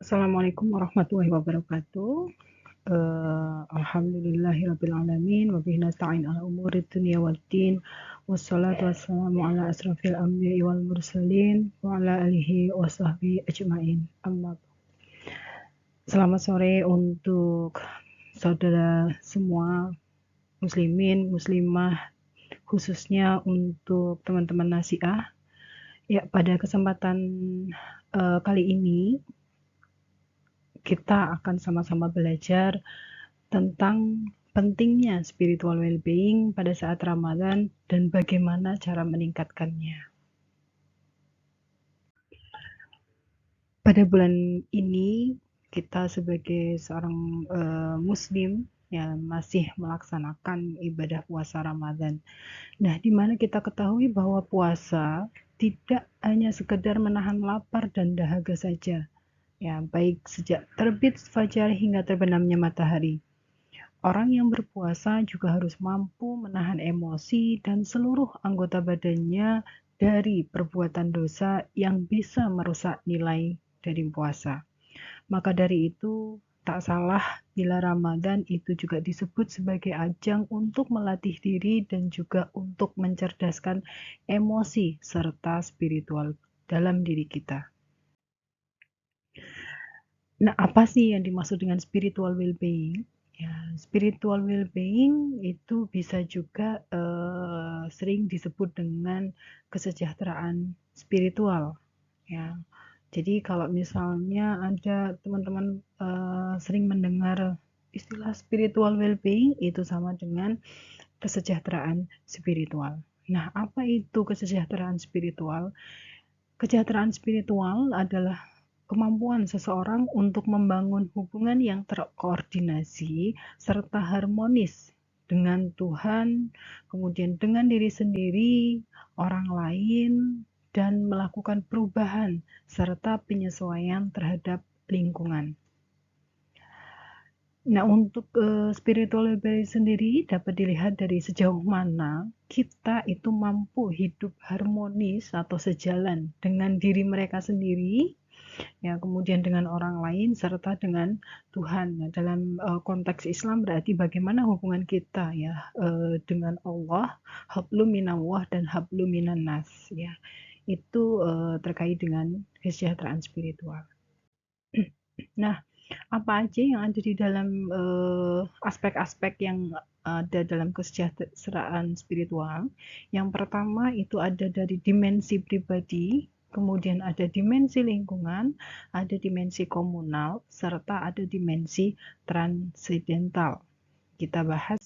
Assalamualaikum warahmatullahi wabarakatuh. Alhamdulillahirabbil alamin wa bihi nasta'in ala umurid dunya waddin. Wassalatu wassalamu ala asrofil anbiya'i wal mursalin wa ala alihi wa sahbihi ajmain. Amma. Selamat sore untuk saudara semua muslimin, muslimah, khususnya untuk teman-teman nasiah. Ya, pada kesempatan kali ini kita akan sama-sama belajar tentang pentingnya spiritual well-being pada saat Ramadan dan bagaimana cara meningkatkannya. Pada bulan ini kita sebagai seorang muslim ya masih melaksanakan ibadah puasa Ramadan. Nah, di mana kita ketahui bahwa puasa tidak hanya sekedar menahan lapar dan dahaga saja. Ya, baik sejak terbit fajar hingga terbenamnya matahari. Orang yang berpuasa juga harus mampu menahan emosi dan seluruh anggota badannya dari perbuatan dosa yang bisa merusak nilai dari puasa. Maka dari itu, tak salah bila Ramadan itu juga disebut sebagai ajang untuk melatih diri dan juga untuk mencerdaskan emosi serta spiritual dalam diri kita. Nah, apa sih yang dimaksud dengan spiritual well-being? Ya, spiritual well-being itu bisa juga sering disebut dengan kesejahteraan spiritual. Ya, jadi kalau misalnya ada teman-teman sering mendengar istilah spiritual well-being itu sama dengan kesejahteraan spiritual. Nah, apa itu kesejahteraan spiritual? Kesejahteraan spiritual adalah kemampuan seseorang untuk membangun hubungan yang terkoordinasi serta harmonis dengan Tuhan, kemudian dengan diri sendiri, orang lain, dan melakukan perubahan serta penyesuaian terhadap lingkungan. Nah, untuk spiritual well-being sendiri dapat dilihat dari sejauh mana kita itu mampu hidup harmonis atau sejalan dengan diri mereka sendiri, ya kemudian dengan orang lain serta dengan Tuhan. Nah, dalam konteks Islam berarti bagaimana hubungan kita ya dengan Allah, hablum minallah dan hablum minan nas ya. Itu terkait dengan kesejahteraan spiritual. Nah, apa aja yang ada di dalam aspek-aspek yang ada dalam kesejahteraan spiritual? Yang pertama itu ada dari dimensi pribadi, kemudian ada dimensi lingkungan, ada dimensi komunal, serta ada dimensi transidental. Kita bahas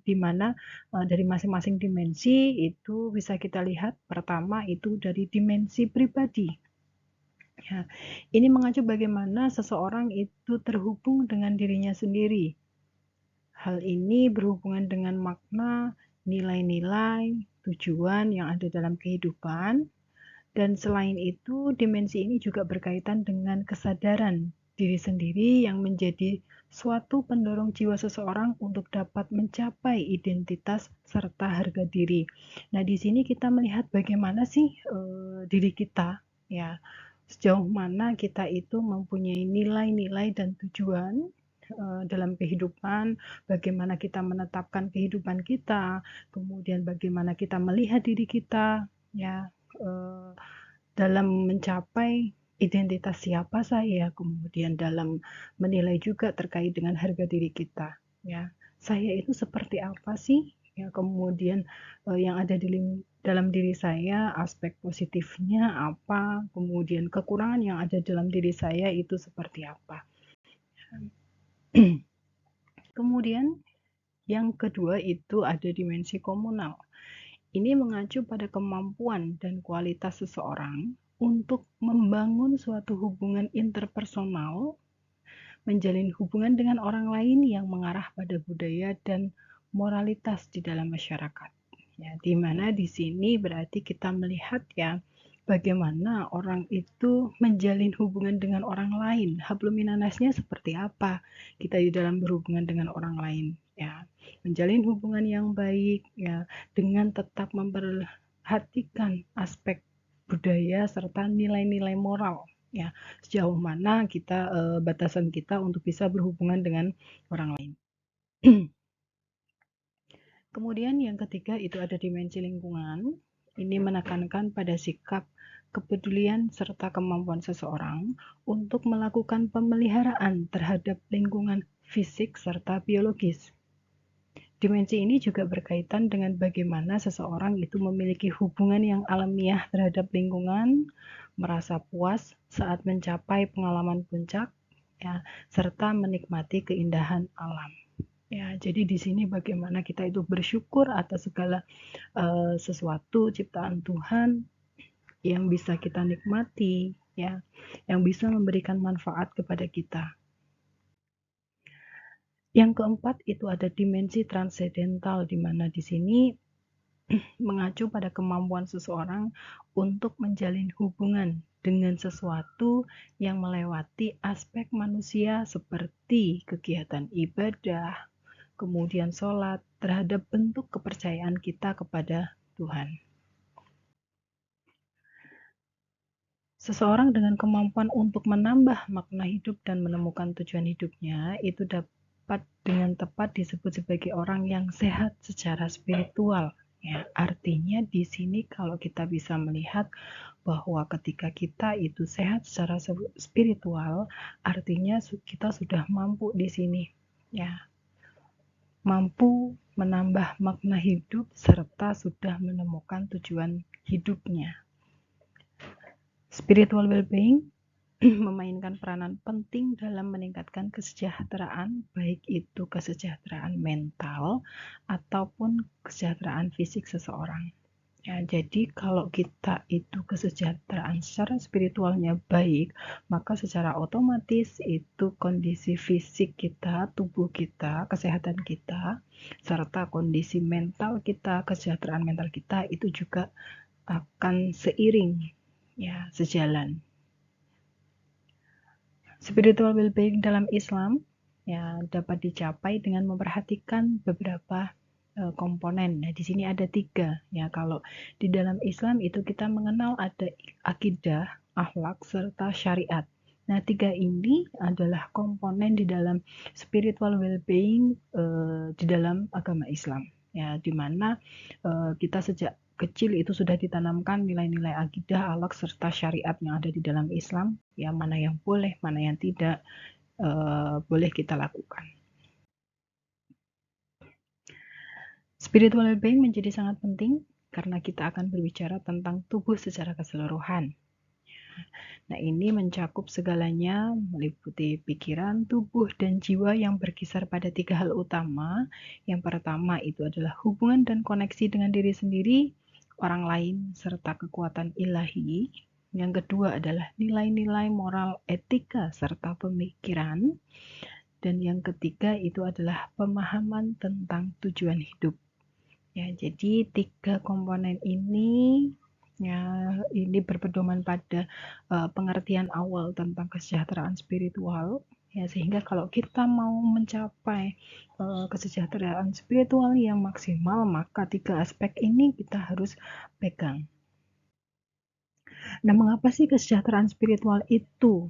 di mana dari masing-masing dimensi itu bisa kita lihat pertama itu dari dimensi pribadi. Ya, ini mengacu bagaimana seseorang itu terhubung dengan dirinya sendiri. Hal ini berhubungan dengan makna, nilai-nilai, tujuan yang ada dalam kehidupan, dan selain itu, dimensi ini juga berkaitan dengan kesadaran diri sendiri yang menjadi suatu pendorong jiwa seseorang untuk dapat mencapai identitas serta harga diri. Nah, di sini kita melihat bagaimana sih diri kita, ya, sejauh mana kita itu mempunyai nilai-nilai dan tujuan dalam kehidupan, bagaimana kita menetapkan kehidupan kita, kemudian bagaimana kita melihat diri kita, ya, dalam mencapai identitas siapa saya, kemudian dalam menilai juga terkait dengan harga diri kita. Ya, saya itu seperti apa sih? Ya, kemudian yang ada di dalam diri saya, aspek positifnya apa, kemudian kekurangan yang ada dalam diri saya itu seperti apa. Kemudian yang kedua itu ada dimensi komunal. Ini mengacu pada kemampuan dan kualitas seseorang untuk membangun suatu hubungan interpersonal, menjalin hubungan dengan orang lain yang mengarah pada budaya dan moralitas di dalam masyarakat. Ya, di mana di sini berarti kita melihat ya bagaimana orang itu menjalin hubungan dengan orang lain. Hablum minannasnya seperti apa kita di dalam berhubungan dengan orang lain ya. Menjalin hubungan yang baik ya dengan tetap memperhatikan aspek budaya serta nilai-nilai moral Ya, sejauh mana kita batasan kita untuk bisa berhubungan dengan orang lain. Kemudian yang ketiga itu ada dimensi lingkungan. Ini menekankan pada sikap kepedulian serta kemampuan seseorang untuk melakukan pemeliharaan terhadap lingkungan fisik serta biologis. Dimensi ini juga berkaitan dengan bagaimana seseorang itu memiliki hubungan yang alamiah terhadap lingkungan, merasa puas saat mencapai pengalaman puncak, ya, serta menikmati keindahan alam. Ya, jadi di sini bagaimana kita itu bersyukur atas segala sesuatu ciptaan Tuhan yang bisa kita nikmati, ya, yang bisa memberikan manfaat kepada kita. Yang keempat itu ada dimensi transendental, di mana di sini mengacu pada kemampuan seseorang untuk menjalin hubungan dengan sesuatu yang melewati aspek manusia seperti kegiatan ibadah, kemudian sholat terhadap bentuk kepercayaan kita kepada Tuhan. Seseorang dengan kemampuan untuk menambah makna hidup dan menemukan tujuan hidupnya itu dapat dengan tepat disebut sebagai orang yang sehat secara spiritual. Ya, artinya di sini kalau kita bisa melihat bahwa ketika kita itu sehat secara spiritual, artinya kita sudah mampu di sini, ya, mampu menambah makna hidup serta sudah menemukan tujuan hidupnya. Spiritual well-being memainkan peranan penting dalam meningkatkan kesejahteraan, baik itu kesejahteraan mental ataupun kesejahteraan fisik seseorang. Ya, jadi kalau kita itu kesejahteraan secara spiritualnya baik, maka secara otomatis itu kondisi fisik kita, tubuh kita, kesehatan kita, serta kondisi mental kita, kesejahteraan mental kita itu juga akan seiring, ya, sejalan. Spiritual well-being dalam Islam ya dapat dicapai dengan memperhatikan beberapa komponen. Nah, di sini ada 3 ya. Kalau di dalam Islam itu kita mengenal ada akidah, akhlak serta syariat. Nah, 3 ini adalah komponen di dalam spiritual well-being di dalam agama Islam. Ya, di mana kita sejak kecil itu sudah ditanamkan nilai-nilai akidah, akhlak serta syariat yang ada di dalam Islam, ya, mana yang boleh, mana yang tidak boleh kita lakukan. Spiritual well-being menjadi sangat penting karena kita akan berbicara tentang tubuh secara keseluruhan. Nah, ini mencakup segalanya, meliputi pikiran, tubuh, dan jiwa yang berkisar pada 3 hal utama. Yang pertama itu adalah hubungan dan koneksi dengan diri sendiri, orang lain, serta kekuatan ilahi. Yang kedua adalah nilai-nilai moral, etika, serta pemikiran. Dan yang ketiga itu adalah pemahaman tentang tujuan hidup. Ya, jadi 3 komponen ini ya ini berpedoman pada pengertian awal tentang kesejahteraan spiritual, ya, sehingga kalau kita mau mencapai kesejahteraan spiritual yang maksimal, maka 3 aspek ini kita harus pegang. Nah, mengapa sih kesejahteraan spiritual itu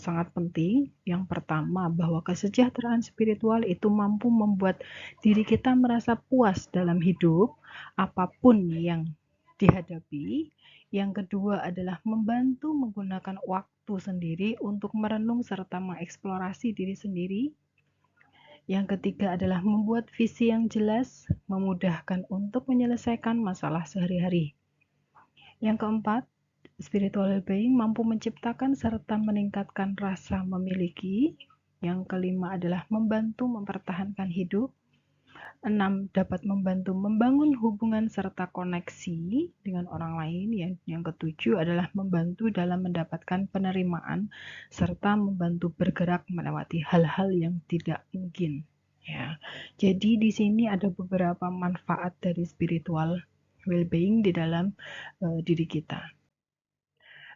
sangat penting? Yang pertama, bahwa kesejahteraan spiritual itu mampu membuat diri kita merasa puas dalam hidup, apapun yang dihadapi. Yang kedua adalah membantu menggunakan waktu sendiri untuk merenung serta mengeksplorasi diri sendiri. Yang ketiga adalah membuat visi yang jelas, memudahkan untuk menyelesaikan masalah sehari-hari. Yang keempat, spiritual well-being mampu menciptakan serta meningkatkan rasa memiliki. Yang kelima adalah membantu mempertahankan hidup. 6, dapat membantu membangun hubungan serta koneksi dengan orang lain. Yang ketujuh adalah membantu dalam mendapatkan penerimaan serta membantu bergerak melewati hal-hal yang tidak mungkin. Ya, jadi di sini ada beberapa manfaat dari spiritual well-being di dalam diri kita.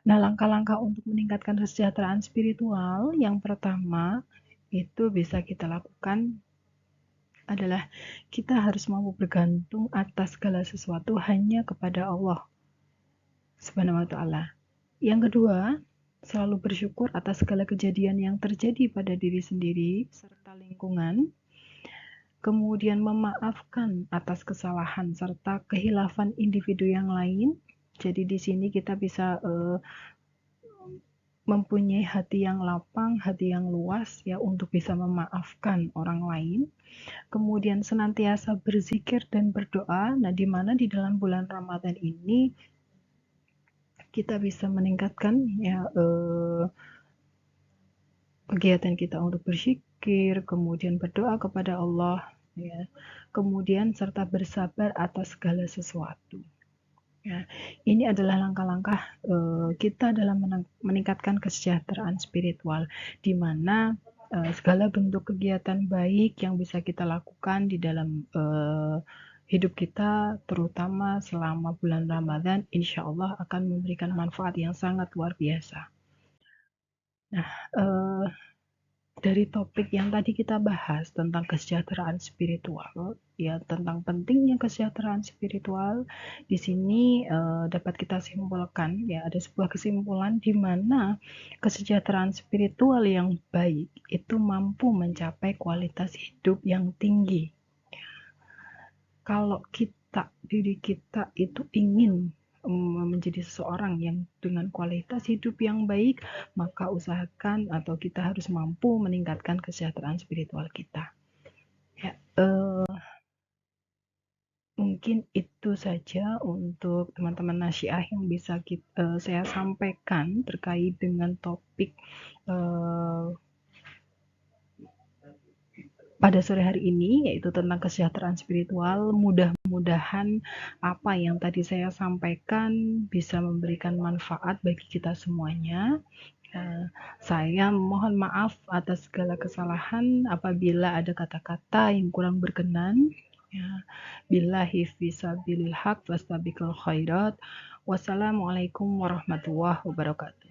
Nah, langkah-langkah untuk meningkatkan kesejahteraan spiritual yang pertama itu bisa kita lakukan adalah kita harus mampu bergantung atas segala sesuatu hanya kepada Allah Subhanahu wa taala. Yang kedua, selalu bersyukur atas segala kejadian yang terjadi pada diri sendiri serta lingkungan, kemudian memaafkan atas kesalahan serta kehilafan individu yang lain. Jadi di sini kita bisa mempunyai hati yang lapang, hati yang luas ya untuk bisa memaafkan orang lain. Kemudian senantiasa berzikir dan berdoa. Nah, di mana di dalam bulan Ramadan ini kita bisa meningkatkan ya kegiatan kita untuk berzikir, kemudian berdoa kepada Allah ya. Kemudian serta bersabar atas segala sesuatu. Ya, ini adalah langkah-langkah kita dalam meningkatkan kesejahteraan spiritual, di mana segala bentuk kegiatan baik yang bisa kita lakukan di dalam hidup kita, terutama selama bulan Ramadan, insya Allah akan memberikan manfaat yang sangat luar biasa. Nah, dari topik yang tadi kita bahas tentang kesejahteraan spiritual, ya tentang pentingnya kesejahteraan spiritual, di sini dapat kita simpulkan, ya ada sebuah kesimpulan di mana kesejahteraan spiritual yang baik itu mampu mencapai kualitas hidup yang tinggi. Kalau diri kita itu ingin menjadi seseorang yang dengan kualitas hidup yang baik, maka usahakan atau kita harus mampu meningkatkan kesejahteraan spiritual kita. Ya, mungkin itu saja untuk teman-teman Nasyiah yang bisa saya sampaikan terkait dengan topik pada sore hari ini, yaitu tentang kesejahteraan spiritual. Mudah-mudahan apa yang tadi saya sampaikan bisa memberikan manfaat bagi kita semuanya. Saya mohon maaf atas segala kesalahan apabila ada kata-kata yang kurang berkenan. Ya, billahi fisabilil haq wastabiqul khairat. Wassalamualaikum warahmatullahi wabarakatuh.